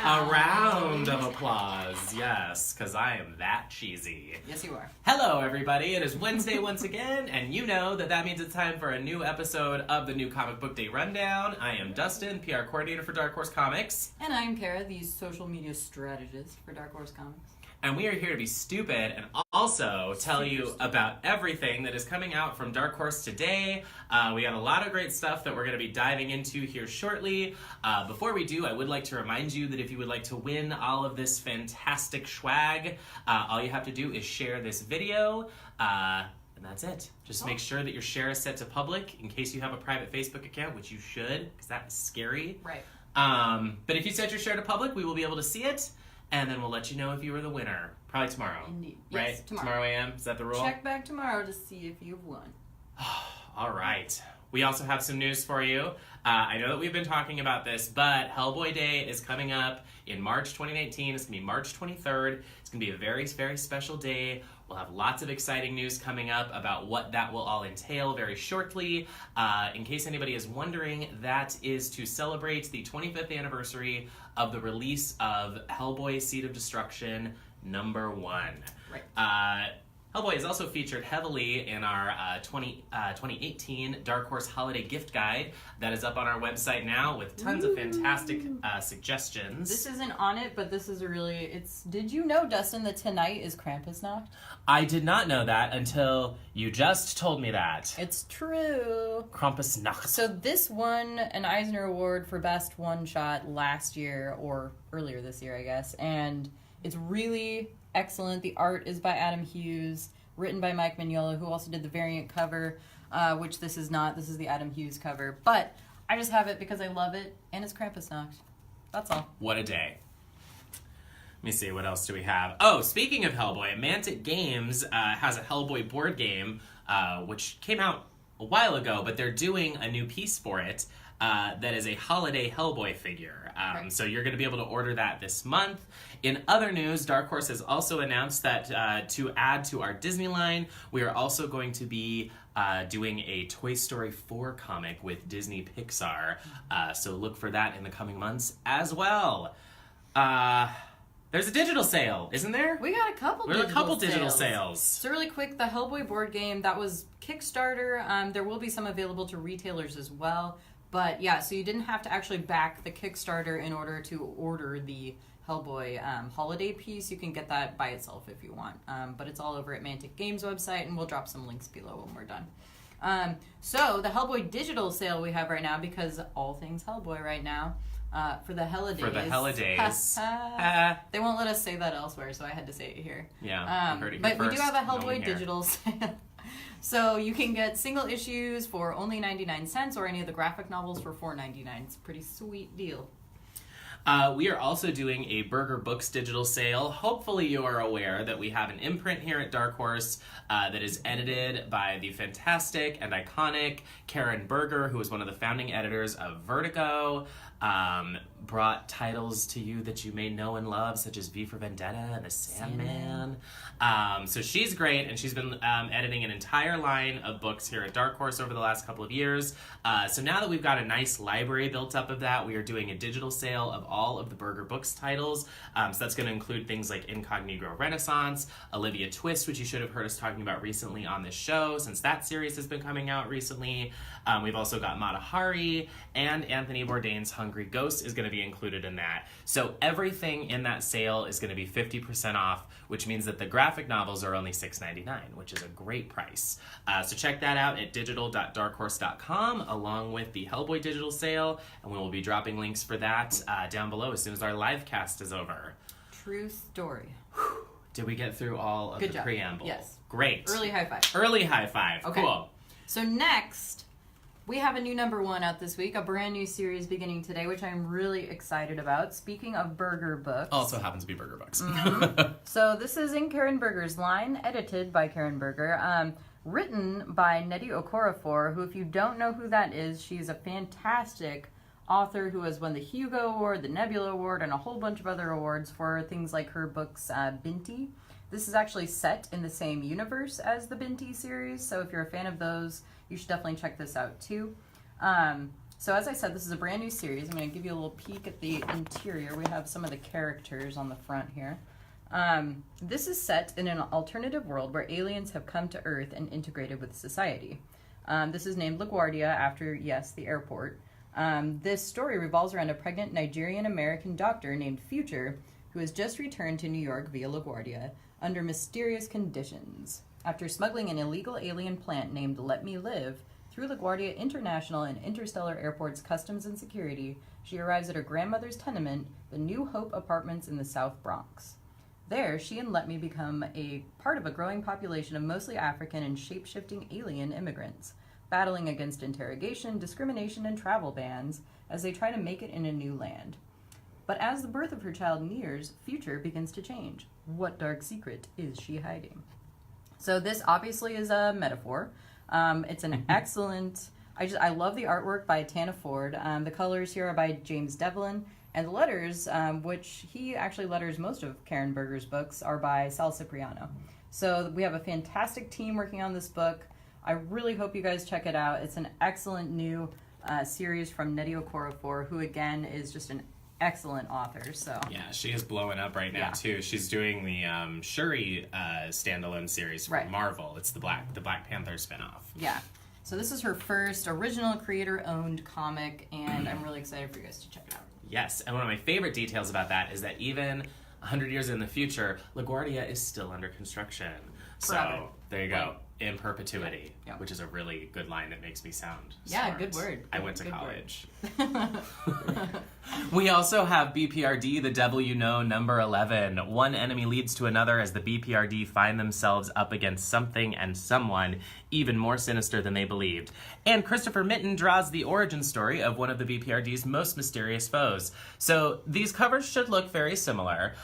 A round of applause, yes, because I am that cheesy. Yes, you are. Hello, everybody. It is Wednesday once again, and you know that means it's time for a new episode of the new Comic Book Day Rundown. I am Dustin, PR coordinator for Dark Horse Comics. And I'm Kara, the social media strategist for Dark Horse Comics. And we are here to be stupid and also tell you about everything that is coming out from Dark Horse today. We got a lot of great stuff that we're going to be diving into here shortly. Before we do, I would like to remind you that if you would like to win all of this fantastic swag, all you have to do is share this video. And that's it. Just make sure that your share is set to public in case you have a private Facebook account, which you should, because that is scary. Right. But if you set your share to public, we will be able to see it. And then we'll let you know if you were the winner. Probably tomorrow. Indeed. Right? Yes, tomorrow AM? Is that the rule? Check back tomorrow to see if you've won. All right. We also have some news for you. I know that we've been talking about this, but Hellboy Day is coming up in March 2019. It's going to be March 23rd. It's going to be a very, very special day. We'll have lots of exciting news coming up about what that will all entail very shortly. In case anybody is wondering, that is to celebrate the 25th anniversary of the release of Hellboy Seed of Destruction #1. Right. Hellboy is also featured heavily in our 2018 Dark Horse Holiday Gift Guide that is up on our website now with tons of fantastic suggestions. This isn't on it, but this is did you know, Dustin, that tonight is Krampusnacht? I did not know that until you just told me that. It's true. Krampusnacht. So this won an Eisner Award for Best One Shot last year, or earlier this year, I guess, and it's really excellent. The art is by Adam Hughes, written by Mike Mignola, who also did the variant cover, which this is not. This is the Adam Hughes cover. But I just have it because I love it, and it's Krampusnacht. That's all. What a day. Let me see, what else do we have? Oh, speaking of Hellboy, Mantic Games has a Hellboy board game, which came out a while ago, but they're doing a new piece for it. That is a holiday Hellboy figure. Right. So you're going to be able to order that this month. In other news, Dark Horse has also announced that to add to our Disney line, we are also going to be doing a Toy Story 4 comic with Disney Pixar. So look for that in the coming months as well. There's a digital sale, isn't there? We got a couple digital sales. So really quick, the Hellboy board game, that was Kickstarter. There will be some available to retailers as well. But yeah, so you didn't have to actually back the Kickstarter in order to order the Hellboy holiday piece. You can get that by itself if you want. But it's all over at Mantic Games website, and we'll drop some links below when we're done. So the Hellboy digital sale we have right now, because all things Hellboy right now, for the holidays. For the holidays. They won't let us say that elsewhere, so I had to say it here. Yeah, heard it here but first. We do have a Hellboy digital sale. So you can get single issues for only 99 cents or any of the graphic novels for $4.99. It's a pretty sweet deal. We are also doing a Burger Books digital sale. Hopefully you are aware that we have an imprint here at Dark Horse that is edited by the fantastic and iconic Karen Berger, who is one of the founding editors of Vertigo. Brought titles to you that you may know and love, such as V for Vendetta and The Sandman. So she's great, and she's been editing an entire line of books here at Dark Horse over the last couple of years. So now that we've got a nice library built up of that, we are doing a digital sale of all of the Burger Books titles. So that's going to include things like Incognito Renaissance, Olivia Twist, which you should have heard us talking about recently on this show, since that series has been coming out recently. We've also got Mata Hari, and Anthony Bourdain's Hungry Ghost is going to be included in that. So everything in that sale is going to be 50% off, which means that the graphic novels are only $6.99, which is a great price. So check that out at digital.darkhorse.com along with the Hellboy digital sale, and we will be dropping links for that down below as soon as our live cast is over. True story. Did we get through all of Good the job. preamble? Yes. Great. Early high five. Early high five. Okay. Cool. So next, we have a new #1 out this week, a brand new series beginning today, which I'm really excited about. Speaking of Burger Books. Also happens to be Burger Books. Mm-hmm. So this is in Karen Berger's line, edited by Karen Berger, written by Nnedi Okorafor, who, if you don't know who that is, she's a fantastic author who has won the Hugo Award, the Nebula Award, and a whole bunch of other awards for things like her books Binti. This is actually set in the same universe as the Binti series, so if you're a fan of those, you should definitely check this out too. So as I said, this is a brand new series. I'm going to give you a little peek at the interior. We have some of the characters on the front here. This is set in an alternative world where aliens have come to Earth and integrated with society. This is named LaGuardia after, yes, the airport. This story revolves around a pregnant Nigerian-American doctor named Future who has just returned to New York via LaGuardia under mysterious conditions. After smuggling an illegal alien plant named Let Me Live through LaGuardia International and Interstellar Airport's customs and security, she arrives at her grandmother's tenement, the New Hope Apartments in the South Bronx. There, she and Let Me become a part of a growing population of mostly African and shape-shifting alien immigrants, battling against interrogation, discrimination, and travel bans as they try to make it in a new land. But as the birth of her child nears, Future begins to change. What dark secret is she hiding? So this obviously is a metaphor. It's an excellent... I love the artwork by Tana Ford. The colors here are by James Devlin. And the letters, which he actually letters most of Karen Berger's books, are by Sal Cipriano. So we have a fantastic team working on this book. I really hope you guys check it out. It's an excellent new series from Nnedi Okorafor, who again is just an excellent author. So yeah, she is blowing up right now too. She's doing the Shuri standalone series from Marvel. It's the Black Panther spinoff. Yeah. So this is her first original creator-owned comic, and I'm really excited for you guys to check it out. Yes, and one of my favorite details about that is that even 100 years in the future, LaGuardia is still under construction. Forever. So there you go. In perpetuity, Yeah. which is a really good line that makes me sound Yeah, smart. good word. I went to Good college. We also have BPRD, The Devil You Know, number 11. One enemy leads to another as the BPRD find themselves up against something and someone even more sinister than they believed. And Christopher Mitten draws the origin story of one of the BPRD's most mysterious foes. So these covers should look very similar.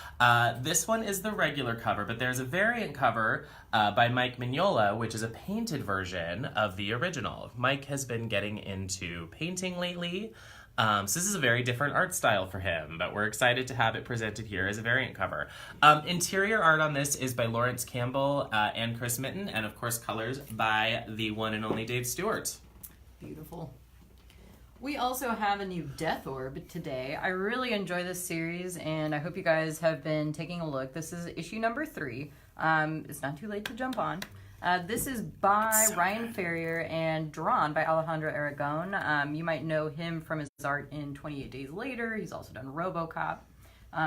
This one is the regular cover, but there's a variant cover by Mike Mignola, which is a painted version of the original. Mike has been getting into painting lately, so this is a very different art style for him, but we're excited to have it presented here as a variant cover. Interior art on this is by Lawrence Campbell and Chris Mitten, and of course colors by the one and only Dave Stewart. Beautiful. We also have a new Death Orb today. I really enjoy this series, and I hope you guys have been taking a look. This is issue number 3. It's not too late to jump on. This is by Ryan Ferrier and drawn by Alejandro Aragon. You might know him from his art in 28 Days Later. He's also done RoboCop.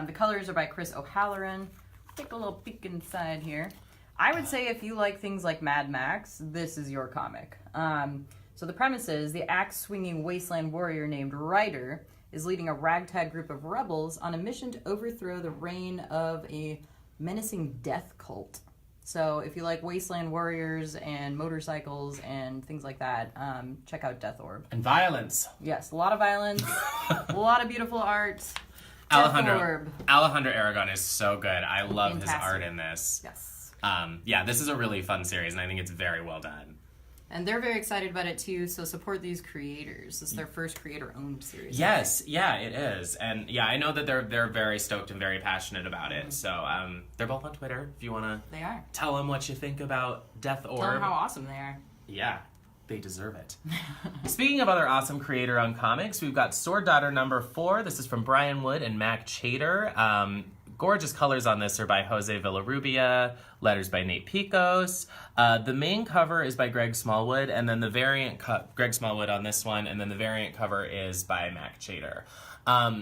The colors are by Chris O'Halloran. Take a little peek inside here. I would say if you like things like Mad Max, this is your comic. So the premise is the axe-swinging wasteland warrior named Ryder is leading a ragtag group of rebels on a mission to overthrow the reign of a menacing death cult. So if you like wasteland warriors and motorcycles and things like that, check out Death Orb. And violence. Yes, a lot of violence, a lot of beautiful art. Alejandro Aragon is so good. I love his art in this. Yes. Yeah, this is a really fun series, and I think it's very well done. And they're very excited about it too, so support these creators. This is their first creator-owned series. Yes, yeah, it is. And yeah, I know that they're very stoked and very passionate about it. So they're both on Twitter if you want to tell them what you think about Death Orb. Tell them how awesome they are. Yeah, they deserve it. Speaking of other awesome creator-owned comics, we've got Sword Daughter number 4. This is from Brian Wood and Mac Chater. Gorgeous colors on this are by Jose Villarrubia, letters by Nate Picos. The main cover is by Greg Smallwood, and then the variant Greg Smallwood on this one, and then the variant cover is by Mac Chater.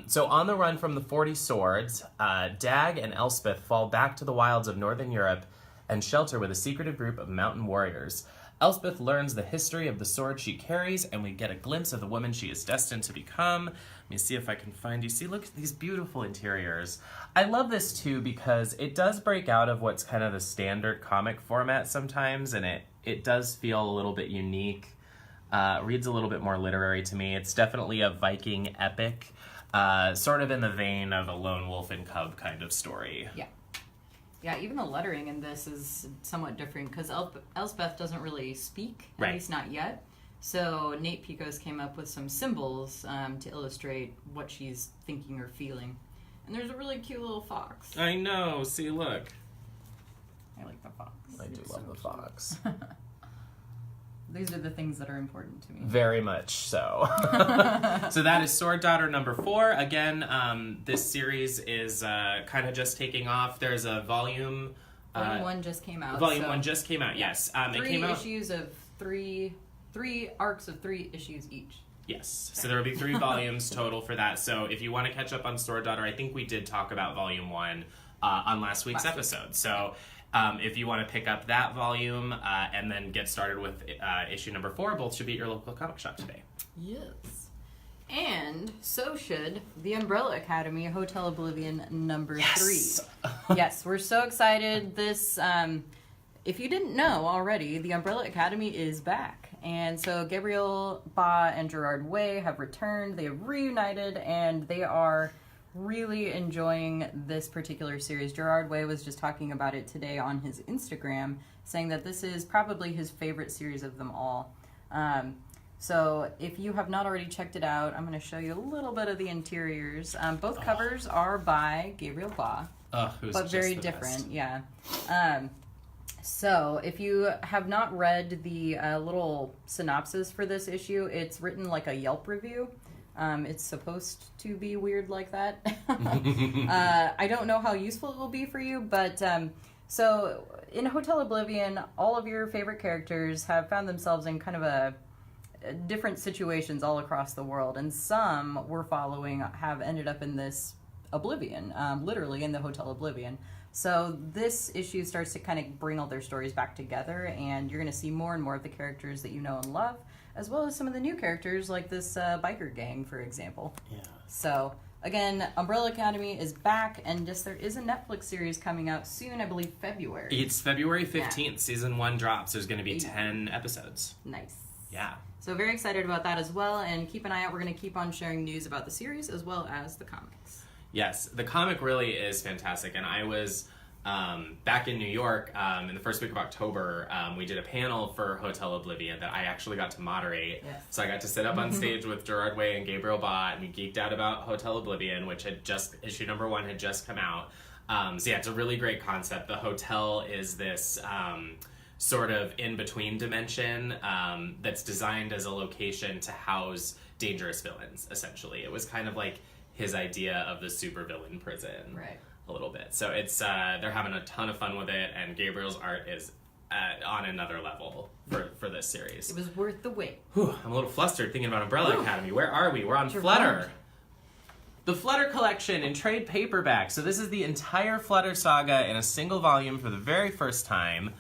So on the run from the 40 Swords, Dag and Elspeth fall back to the wilds of Northern Europe and shelter with a secretive group of mountain warriors. Elspeth learns the history of the sword she carries, and we get a glimpse of the woman she is destined to become. Let me see if I can find you. See, look at these beautiful interiors. I love this, too, because it does break out of what's kind of the standard comic format sometimes, and it does feel a little bit unique. Reads a little bit more literary to me. It's definitely a Viking epic, sort of in the vein of a Lone Wolf and Cub kind of story. Yeah. Yeah, even the lettering in this is somewhat different because Elspeth doesn't really speak, at least not yet. So Nate Picos came up with some symbols to illustrate what she's thinking or feeling. And there's a really cute little fox. I know. See, look. I like the fox. I do love the fox. These are the things that are important to me. Very much so. So that is Sword Daughter number 4. Again, this series is kind of just taking off. There's a volume... Volume 1 just came out. Volume 1 just came out, yes. It came out... issues of three arcs of 3 issues each. Yes. So there will be 3 volumes total for that. So if you want to catch up on Sword Daughter, I think we did talk about Volume 1 on last week's episode. So if you want to pick up that volume and then get started with issue number 4, both should be at your local comic shop today. Yes. And so should the Umbrella Academy Hotel Oblivion number 3. Yes, we're so excited. This, if you didn't know already, the Umbrella Academy is back. And so Gabriel Ba and Gerard Way have returned. They have reunited, and they are really enjoying this particular series. Gerard Way was just talking about it today on his Instagram, saying that this is probably his favorite series of them all. So if you have not already checked it out, I'm going to show you a little bit of the interiors. Both covers are by Gabriel Ba, but very different. Yeah. So if you have not read the little synopsis for this issue, it's written like a Yelp review. It's supposed to be weird like that. I don't know how useful it will be for you, but so in Hotel Oblivion, all of your favorite characters have found themselves in kind of a different situations all across the world, and some we're following have ended up in this Oblivion, literally in the Hotel Oblivion. So this issue starts to kind of bring all their stories back together, and you're going to see more and more of the characters that you know and love, as well as some of the new characters like this biker gang, for example. Yeah. So again, Umbrella Academy is back, and just there is a Netflix series coming out soon, I believe February. It's February 15th. Season 1 drops. There's going to be 10 episodes. Nice. Yeah. So very excited about that as well, and keep an eye out. We're going to keep on sharing news about the series as well as the comics. Yes, the comic really is fantastic, and I was back in New York in the first week of October. We did a panel for Hotel Oblivion that I actually got to moderate. Yes. So I got to sit up on stage with Gerard Way and Gabriel Ba, and we geeked out about Hotel Oblivion, which had just, issue number 1 had just come out. So yeah, it's a really great concept. The hotel is this sort of in-between dimension that's designed as a location to house dangerous villains, essentially. It was kind of like his idea of the supervillain prison, right? A little bit. So it's they're having a ton of fun with it, and Gabriel's art is on another level for this series. It was worth the wait. Whew, I'm a little flustered thinking about Umbrella Academy. Where are we? We're on Flutter. The Flutter collection in trade paperback. So this is the entire Flutter saga in a single volume for the very first time.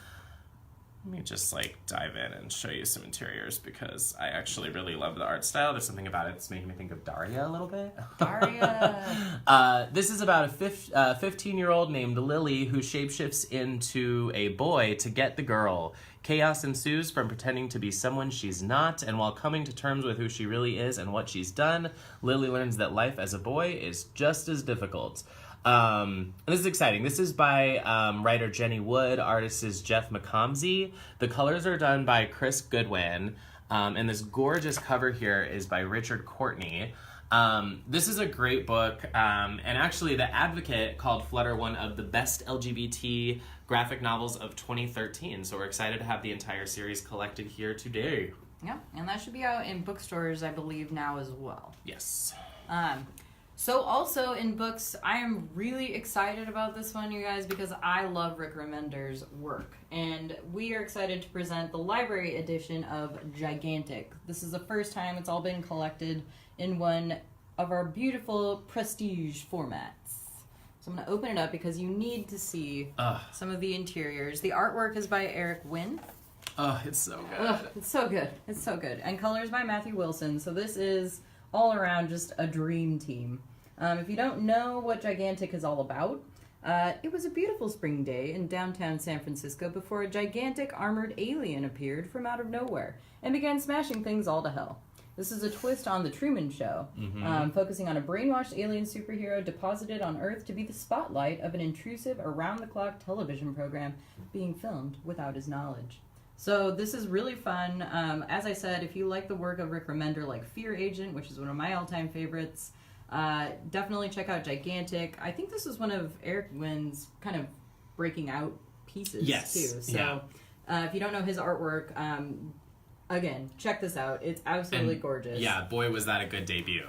Let me just dive in and show you some interiors because I actually really love the art style. There's something about it that's making me think of Daria a little bit. Daria! This is about a 15-year-old named Lily who shapeshifts into a boy to get the girl. Chaos ensues from pretending to be someone she's not, and while coming to terms with who she really is and what she's done, Lily learns that life as a boy is just as difficult. This is exciting. This is by writer Jenny Wood, artist is Jeff McComsey. The colors are done by Chris Goodwin, and this gorgeous cover here is by Richard Courtney. This is a great book, and actually The Advocate called Flutter one of the best LGBT graphic novels of 2013, so we're excited to have the entire series collected here today. Yeah, and that should be out in bookstores, I believe, now as well. Yes. So also in books, I am really excited about this one, you guys, because I love Rick Remender's work. And we are excited to present the library edition of Gigantic. This is the first time it's all been collected in one of our beautiful prestige formats. So I'm going to open it up because you need to see some of the interiors. The artwork is by Eric Nguyen. Oh, it's so good. It's so good. It's so good. And colors by Matthew Wilson. So this is all around just a dream team. If you don't know what Gigantic is all about, it was a beautiful spring day in downtown San Francisco before a gigantic armored alien appeared from out of nowhere and began smashing things all to hell. This is a twist on The Truman Show, focusing on a brainwashed alien superhero deposited on Earth to be the spotlight of an intrusive around-the-clock television program being filmed without his knowledge. So this is really fun. As I said, if you like the work of Rick Remender, like Fear Agent, which is one of my all-time favorites, definitely check out Gigantic. I think this is one of Eric Nguyen's kind of breaking out pieces, too. So if you don't know his artwork, again, check this out. It's absolutely gorgeous. Yeah, boy, was that a good debut.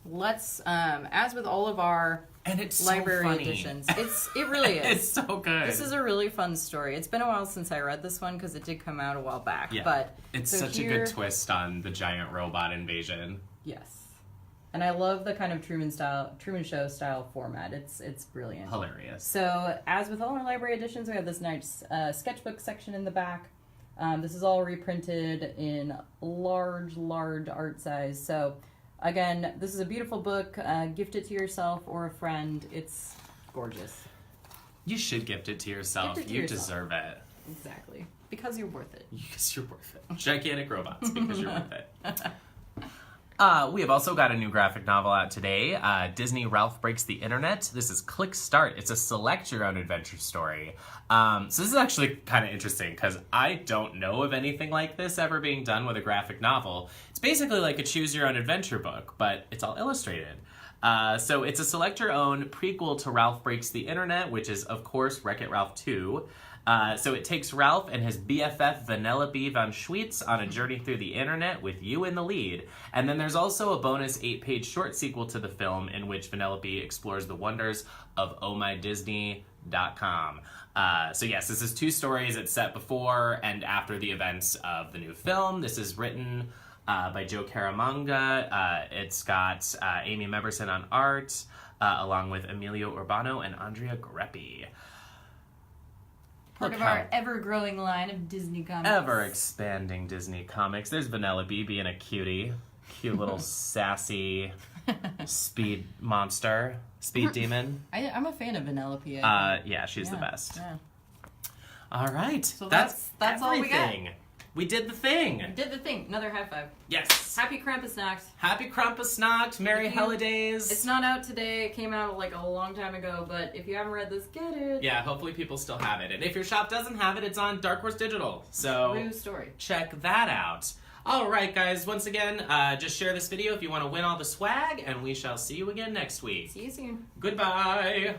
Let's, as with all of our And it's library so funny. editions, it really is. It's so good. This is a really fun story. It's been a while since I read this one because it did come out a while back. Yeah. But It's so such a here- good twist on the giant robot invasion. Yes. And I love the kind of Truman Show style format. It's brilliant. Hilarious. So, as with all our library editions, we have this nice sketchbook section in the back. This is all reprinted in large art size. So, again, this is a beautiful book. Gift it to yourself or a friend. It's gorgeous. You should gift it to yourself. Gift it to You yourself. deserve it. Exactly. Because you're worth it. Because you're worth it. Gigantic robots, because you're worth it. We have also got a new graphic novel out today. Disney Ralph Breaks the Internet. This is Click Start. It's a select your own adventure story. So this is actually kind of interesting because I don't know of anything like this ever being done with a graphic novel. It's basically like a choose your own adventure book, but it's all illustrated. So it's a select your own prequel to Ralph Breaks the Internet, which is, of course, Wreck-It Ralph 2. So it takes Ralph and his BFF Vanellope von Schweetz on a journey through the internet with you in the lead. And then there's also a bonus 8-page short sequel to the film in which Vanellope explores the wonders of ohmydisney.com. So yes, this is 2 stories. It's set before and after the events of the new film. This is written by Joe Caramagna. It's got Amy Meverson on art, along with Emilio Urbano and Andrea Greppi. Part of our ever-growing line of Disney comics. Ever-expanding Disney comics. There's Vanellope being a cutie. Cute little sassy speed monster. Speed demon. I'm a fan of Vanellope. Yeah, she's the best. Yeah. All right. So that's all we got. everything. We did the thing. Did the thing. Another high five. Yes. Happy Krampusnacht. Happy Krampusnacht. Merry holidays. It's not out today. It came out like a long time ago, but if you haven't read this, get it. Yeah, hopefully people still have it. And if your shop doesn't have it, it's on Dark Horse Digital. So True story. check that out. All right, guys. Once again, just share this video if you want to win all the swag, and we shall see you again next week. See you soon. Goodbye.